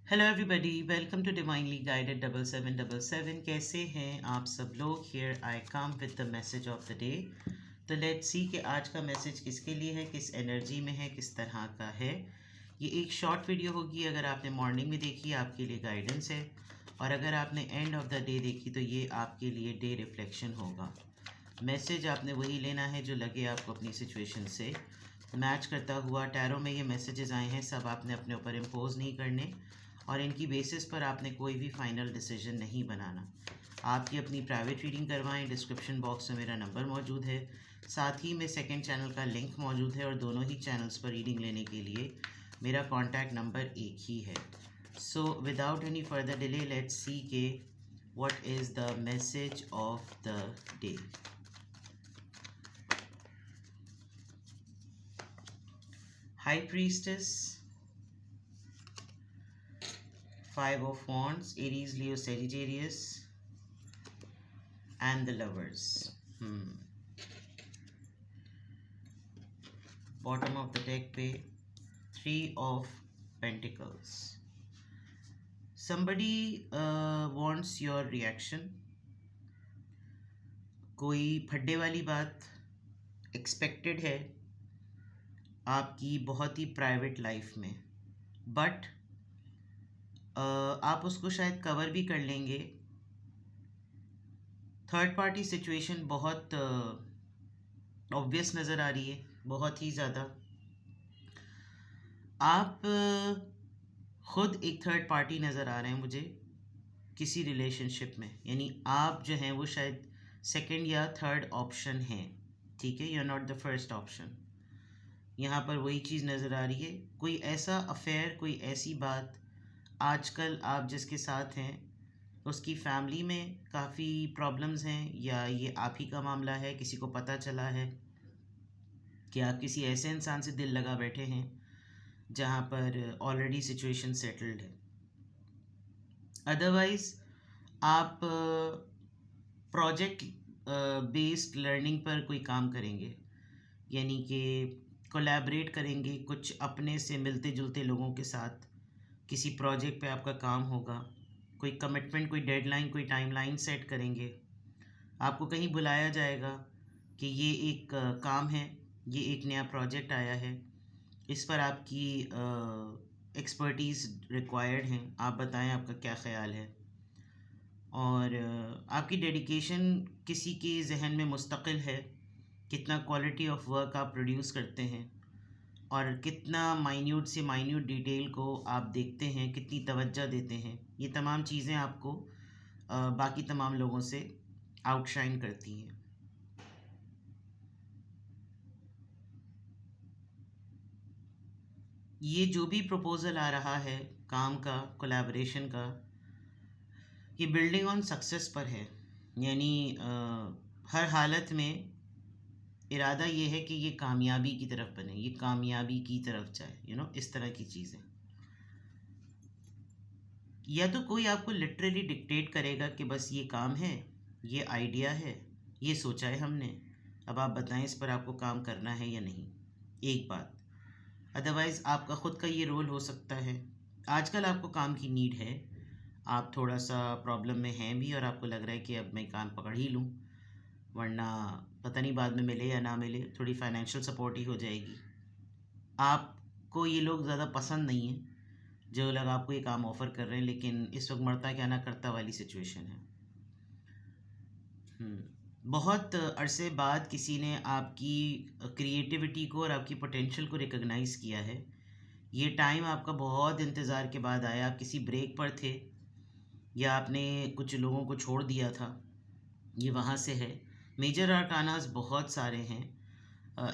Hello everybody, welcome to divinely guided 7777। कैसे हैं आप सब लोग? Here I come with the message of the day. तो लेट्स सी कि आज का मैसेज किसके लिए है, किस एनर्जी में है, किस तरह का है। ये एक शॉर्ट वीडियो होगी। अगर आपने मॉर्निंग में देखी आपके लिए गाइडेंस है, और अगर आपने एंड ऑफ द डे देखी तो ये आपके लिए डे रिफ्लेक्शन होगा। मैसेज आपने वही लेना है जो लगे आपको अपनी सिचुएशन से मैच करता हुआ। टैरो में ये मैसेजेस आए हैं, सब आपने अपने ऊपर इम्पोज नहीं करने, और इनकी बेसिस पर आपने कोई भी फाइनल डिसीजन नहीं बनाना। आपकी अपनी प्राइवेट रीडिंग करवाएं। डिस्क्रिप्शन बॉक्स में मेरा नंबर मौजूद है, साथ ही में सेकंड चैनल का लिंक मौजूद है, और दोनों ही चैनल्स पर रीडिंग लेने के लिए मेरा कॉन्टैक्ट नंबर एक ही है। So without any further delay let's see के what is the message of the day. High priestess, Five of Wands, Aries, Leo, Sagittarius, and the Lovers. Bottom of the deck पे Three of Pentacles. Somebody wants your reaction. कोई फड्डे वाली बात expected है आपकी बहुत ही private life में, but आप उसको शायद कवर भी कर लेंगे। थर्ड पार्टी सिचुएशन बहुत ऑब्वियस नज़र आ रही है, बहुत ही ज़्यादा। आप खुद एक थर्ड पार्टी नज़र आ रहे हैं मुझे किसी रिलेशनशिप में, यानी आप जो हैं वो शायद सेकंड या थर्ड ऑप्शन हैं, ठीक है। You are not the first option. यहाँ पर वही चीज़ नज़र आ रही है। कोई ऐसा अफेयर, कोई ऐसी बात आजकल आप जिसके साथ हैं उसकी फैमिली में काफ़ी प्रॉब्लम्स हैं, या ये आप ही का मामला है, किसी को पता चला है कि आप किसी ऐसे इंसान से दिल लगा बैठे हैं जहाँ पर ऑलरेडी सिचुएशन सेटल्ड है। अदरवाइज़ आप प्रोजेक्ट बेस्ड लर्निंग पर कोई काम करेंगे, यानी कि कोलैबोरेट करेंगे कुछ अपने से मिलते जुलते लोगों के साथ। किसी प्रोजेक्ट पे आपका काम होगा, कोई कमिटमेंट, कोई डेडलाइन, कोई टाइमलाइन सेट करेंगे। आपको कहीं बुलाया जाएगा कि ये एक काम है, ये एक नया प्रोजेक्ट आया है, इस पर आपकी एक्सपर्टीज़ रिक्वायर्ड हैं, आप बताएं आपका क्या ख़्याल है। और आपकी डेडिकेशन किसी के जहन में मुस्तकिल है, कितना क्वालिटी ऑफ वर्क आप प्रोड्यूस करते हैं, और कितना माइन्यूट से माइन्यूट डिटेल को आप देखते हैं, कितनी तवज्जो देते हैं। ये तमाम चीज़ें आपको बाकी तमाम लोगों से आउटशाइन करती हैं। ये जो भी प्रपोज़ल आ रहा है काम का, कोलैबोरेशन का, ये बिल्डिंग ऑन सक्सेस पर है, यानी हर हालत में इरादा ये है कि ये कामयाबी की तरफ बने, ये कामयाबी की तरफ जाए, इस तरह की चीज़ें। या तो कोई आपको लिटरली डिक्टेट करेगा कि बस ये काम है, ये आइडिया है, ये सोचा है हमने, अब आप बताएं इस पर आपको काम करना है या नहीं, एक बात। अदरवाइज़ आपका ख़ुद का ये रोल हो सकता है। आजकल आपको काम की नीड है, आप थोड़ा सा प्रॉब्लम में हैं भी, और आपको लग रहा है कि अब मैं काम पकड़ ही लूँ, वरना पता नहीं बाद में मिले या ना मिले, थोड़ी फाइनेंशियल सपोर्ट ही हो जाएगी। आपको ये लोग ज़्यादा पसंद नहीं हैं जो लोग आपको ये काम ऑफ़र कर रहे हैं, लेकिन इस वक्त मरता क्या ना करता वाली सिचुएशन है। बहुत अरसे बाद किसी ने आपकी क्रिएटिविटी को और आपकी पोटेंशियल को रिकॉग्नाइज़ किया है। ये टाइम आपका बहुत इंतज़ार के बाद आया। आप किसी ब्रेक पर थे, या आपने कुछ लोगों को छोड़ दिया था, ये वहाँ से है। मेजर आर्कानास बहुत सारे हैं,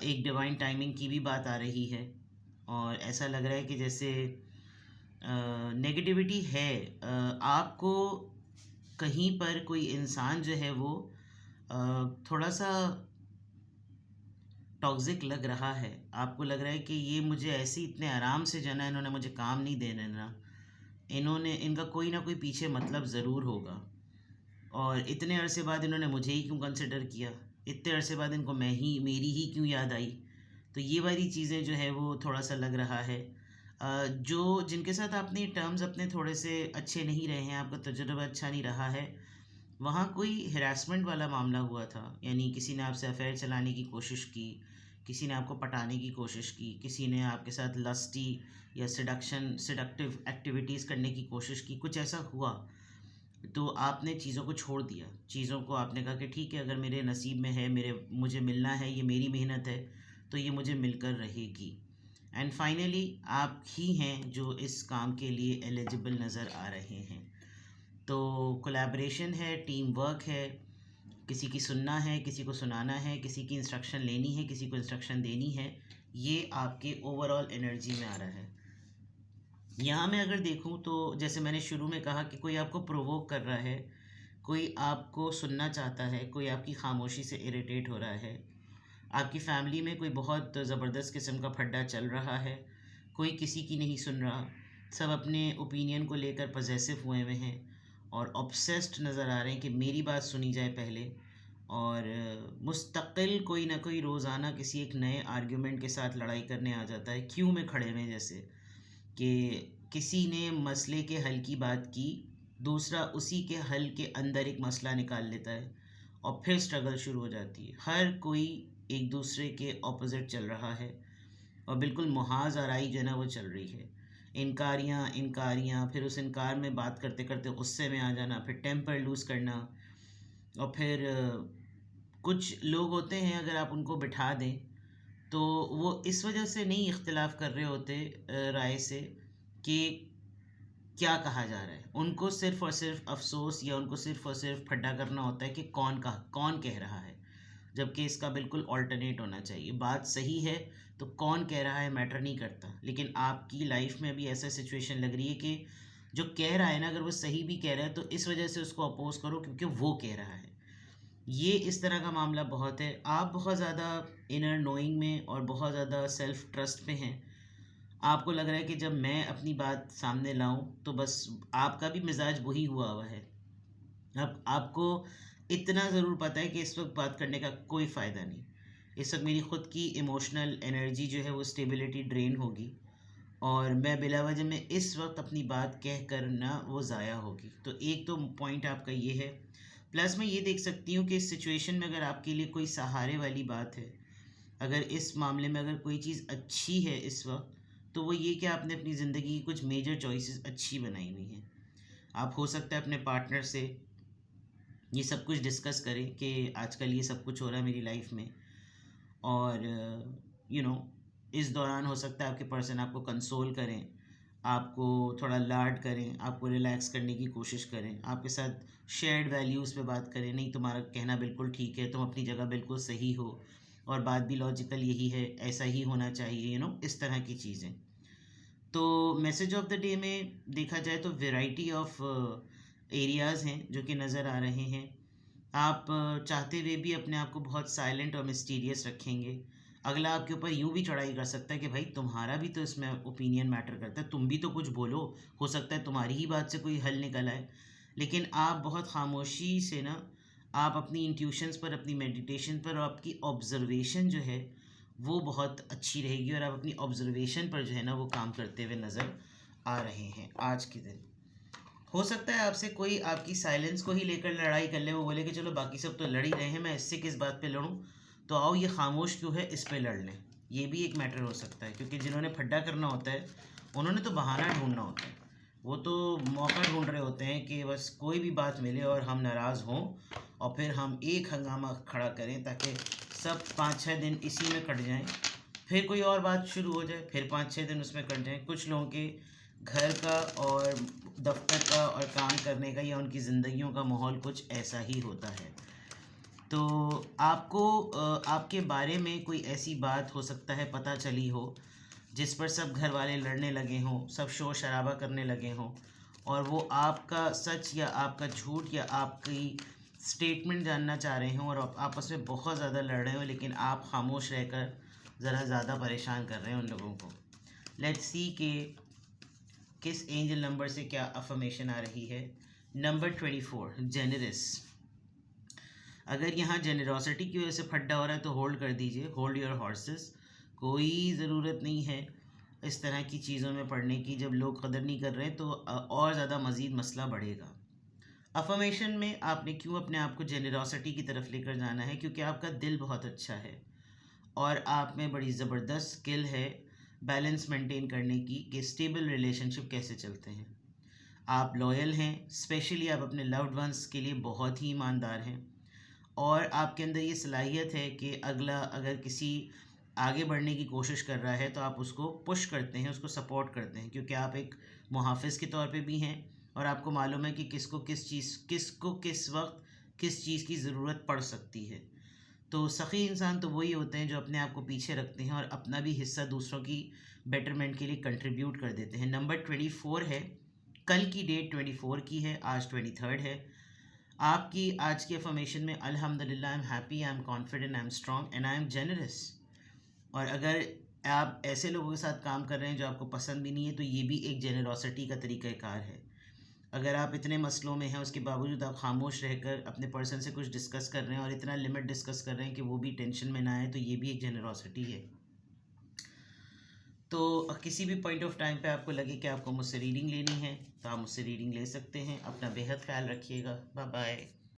एक डिवाइन टाइमिंग की भी बात आ रही है, और ऐसा लग रहा है कि जैसे नेगेटिविटी है। आपको कहीं पर कोई इंसान जो है वो थोड़ा सा टॉक्सिक लग रहा है। आपको लग रहा है कि ये मुझे ऐसे इतने आराम से जना, इन्होंने मुझे काम नहीं देने देना, इनका कोई ना कोई पीछे मतलब ज़रूर होगा, और इतने अरसे बाद इन्होंने मुझे ही क्यों कंसिडर किया, इतने अरसे बाद इनको मेरी ही क्यों याद आई। तो ये वाली चीज़ें जो है वो थोड़ा सा लग रहा है। जो जिनके साथ आपने टर्म्स अपने थोड़े से अच्छे नहीं रहे हैं, आपका तजुर्बा अच्छा नहीं रहा है, वहाँ कोई हिरासमेंट वाला मामला हुआ था, यानी किसी ने आपसे अफेयर चलाने की कोशिश की, किसी ने आपको पटाने की कोशिश की, किसी ने आपके साथ लस्टी या सिडक्टिव एक्टिविटीज़ करने की कोशिश की, कुछ ऐसा हुआ तो आपने चीज़ों को छोड़ दिया। चीज़ों को आपने कहा कि ठीक है, अगर मेरे नसीब में है, मुझे मिलना है, ये मेरी मेहनत है, तो ये मुझे मिलकर रहेगी। एंड फाइनली आप ही हैं जो इस काम के लिए एलिजिबल नज़र आ रहे हैं। तो कोलैबोरेशन है, टीम वर्क है, किसी की सुनना है, किसी को सुनाना है, किसी की इंस्ट्रक्शन लेनी है, किसी को इंस्ट्रक्शन देनी है, ये आपके ओवरऑल एनर्जी में आ रहा है। यहाँ मैं अगर देखूँ तो जैसे मैंने शुरू में कहा कि कोई आपको प्रोवोक कर रहा है, कोई आपको सुनना चाहता है, कोई आपकी खामोशी से इरिटेट हो रहा है, आपकी फैमिली में कोई बहुत ज़बरदस्त किस्म का फड्डा चल रहा है, कोई किसी की नहीं सुन रहा, सब अपने ओपिनियन को लेकर पजेसिव हुए हैं और ऑब्सेस्ड नज़र आ रहे हैं कि मेरी बात सुनी जाए पहले, और मुस्तकिल कोई ना कोई रोज़ाना किसी एक नए आर्ग्यूमेंट के साथ लड़ाई करने आ जाता है, क्यों में खड़े हुए जैसे कि किसी ने मसले के हल की बात की, दूसरा उसी के हल के अंदर एक मसला निकाल लेता है और फिर स्ट्रगल शुरू हो जाती है। हर कोई एक दूसरे के ऑपोजिट चल रहा है और बिल्कुल मुहाज आराई जो है ना वो चल रही है। इनकारियाँ, फिर उस इनकार में बात करते करते गुस्से में आ जाना, फिर टेम्पर लूज़ करना, और फिर कुछ लोग होते हैं अगर आप उनको बिठा दें तो वो इस वजह से नहीं इख्तिलाफ़ कर रहे होते राय से कि क्या कहा जा रहा है, उनको सिर्फ़ और सिर्फ अफ़सोस या उनको सिर्फ़ और सिर्फ फड्डा करना होता है कि कौन कह रहा है, जबकि इसका बिल्कुल ऑल्टरनेट होना चाहिए। बात सही है तो कौन कह रहा है मैटर नहीं करता, लेकिन आपकी लाइफ में अभी ऐसा सिचुएशन लग रही है कि जो कह रहा है ना, अगर वो सही भी कह रहा है तो इस वजह से उसको अपोज़ करो क्योंकि वो कह रहा है। ये इस तरह का मामला बहुत है। आप बहुत ज़्यादा इनर नोइंग में और बहुत ज़्यादा सेल्फ ट्रस्ट पे हैं। आपको लग रहा है कि जब मैं अपनी बात सामने लाऊं तो बस आपका भी मिजाज वही हुआ है। अब आपको इतना ज़रूर पता है कि इस वक्त बात करने का कोई फ़ायदा नहीं। इस वक्त मेरी ख़ुद की इमोशनल एनर्जी जो है वो स्टेबिलिटी ड्रेन होगी और मैं बिला वजह में इस वक्त अपनी बात कह कर ना वो ज़ाया होगी। तो एक तो पॉइंट आपका ये है। प्लस मैं ये देख सकती हूँ कि इस सिचुएशन में अगर आपके लिए कोई सहारे वाली बात है, अगर इस मामले में अगर कोई चीज़ अच्छी है इस वक्त, तो वो ये कि आपने अपनी ज़िंदगी की कुछ मेजर चॉइसेस अच्छी बनाई हुई हैं। आप हो सकता है अपने पार्टनर से ये सब कुछ डिस्कस करें कि आजकल ये सब कुछ हो रहा है मेरी लाइफ में, और इस दौरान हो सकता है आपके पर्सन आपको कंसोल करें, आपको थोड़ा लाड करें, आपको रिलैक्स करने की कोशिश करें, आपके साथ शेयर्ड वैल्यूज़ पे बात करें, नहीं तुम्हारा कहना बिल्कुल ठीक है, तुम अपनी जगह बिल्कुल सही हो और बात भी लॉजिकल यही है, ऐसा ही होना चाहिए, इस तरह की चीज़ें। तो मैसेज ऑफ द डे में देखा जाए तो वैरायटी ऑफ एरियाज़ हैं जो कि नज़र आ रहे हैं। आप चाहते हुए भी अपने आप को बहुत साइलेंट और मिस्टीरियस रखेंगे। अगला आपके ऊपर यूँ भी चढ़ाई कर सकता है कि भाई तुम्हारा भी तो इसमें ओपिनियन मैटर करता है, तुम भी तो कुछ बोलो, हो सकता है तुम्हारी ही बात से कोई हल निकल आए। लेकिन आप बहुत खामोशी से ना, आप अपनी इंट्यूशंस पर, अपनी मेडिटेशन पर और आपकी ऑब्जर्वेशन जो है वो बहुत अच्छी रहेगी और आप अपनी ऑब्जर्वेशन पर जो है ना वो काम करते हुए नज़र आ रहे हैं आज के दिन। हो सकता है आपसे कोई आपकी साइलेंस को ही लेकर लड़ाई कर ले, वो बोले कि चलो बाकी सब तो लड़ ही रहे हैं, मैं इससे किस बात पे लड़ूं, तो आओ ये खामोश क्यों है इस पे लड़ लें। ये भी एक मैटर हो सकता है, क्योंकि जिन्होंने फड्डा करना होता है उन्होंने तो बहाना ढूंढना होता है, वो तो मौका ढूंढ रहे होते हैं कि बस कोई भी बात मिले और हम नाराज़ हों और फिर हम एक हंगामा खड़ा करें ताकि सब 5-6 दिन इसी में कट जाएं, फिर कोई और बात शुरू हो जाए, फिर 5-6 दिन उसमें कट जाएं। कुछ लोगों के घर का और दफ्तर का और काम करने का या उनकी ज़िंदगियों का माहौल कुछ ऐसा ही होता है। तो आपको आपके बारे में कोई ऐसी बात हो सकता है पता चली हो जिस पर सब घर वाले लड़ने लगे हों, सब शोर शराबा करने लगे हों, और वो आपका सच या आपका झूठ या आपकी स्टेटमेंट जानना चाह रहे हों और आपस में बहुत ज़्यादा लड़ रहे हो, लेकिन आप खामोश रहकर ज़रा ज़्यादा परेशान कर रहे हैं उन लोगों को। लेट्स सी कि किस एंजल नंबर से क्या अफर्मेशन आ रही है। Number 24, generous. अगर यहाँ जेनरोसिटी की वजह से फड्डा हो रहा है तो होल्ड कर दीजिए, होल्ड योर हॉर्सेस। कोई ज़रूरत नहीं है इस तरह की चीज़ों में पढ़ने की। जब लोग कदर नहीं कर रहे हैं तो और ज़्यादा मज़ीद मसला बढ़ेगा। अफर्मेशन में आपने क्यों अपने आप को जेनरॉसिटी की तरफ लेकर जाना है? क्योंकि आपका दिल बहुत अच्छा है और आप में बड़ी ज़बरदस्त स्किल है बैलेंस मेंटेन करने की कि स्टेबल रिलेशनशिप कैसे चलते हैं। आप लॉयल हैं, स्पेशली आप अपने लव्ड वंस के लिए बहुत ही ईमानदार हैं और आपके अंदर ये सलाहियत है कि अगला अगर किसी आगे बढ़ने की कोशिश कर रहा है तो आप उसको पुश करते हैं, उसको सपोर्ट करते हैं, क्योंकि आप एक मुहाफ़िज़ के तौर पे भी हैं और आपको मालूम है कि किसको किस वक्त किस चीज़ की ज़रूरत पड़ सकती है। तो सख़ी इंसान तो वही होते हैं जो अपने आप को पीछे रखते हैं और अपना भी हिस्सा दूसरों की बेटरमेंट के लिए कंट्रीब्यूट कर देते हैं। नंबर 24 है, कल की डेट 24 की है, आज 23 है। आपकी आज की अफर्मेशन में अल्हम्दुलिल्लाह, I am happy, I am confident, I am strong and I am generous. और अगर आप ऐसे लोगों के साथ काम कर रहे हैं जो आपको पसंद भी नहीं है तो ये भी एक जेनरॉसिटी का तरीक़ाकार है। अगर आप इतने मसलों में हैं उसके बावजूद आप खामोश रहकर अपने पर्सन से कुछ डिस्कस कर रहे हैं और इतना लिमिट डिस्कस कर रहे हैं कि वो भी टेंशन में ना आए, तो ये भी एक जेनरॉसिटी है। तो किसी भी पॉइंट ऑफ टाइम पे आपको लगे कि आपको मुझसे रीडिंग लेनी है तो आप मुझसे रीडिंग ले सकते हैं। अपना बेहद ख्याल रखिएगा। Bye bye.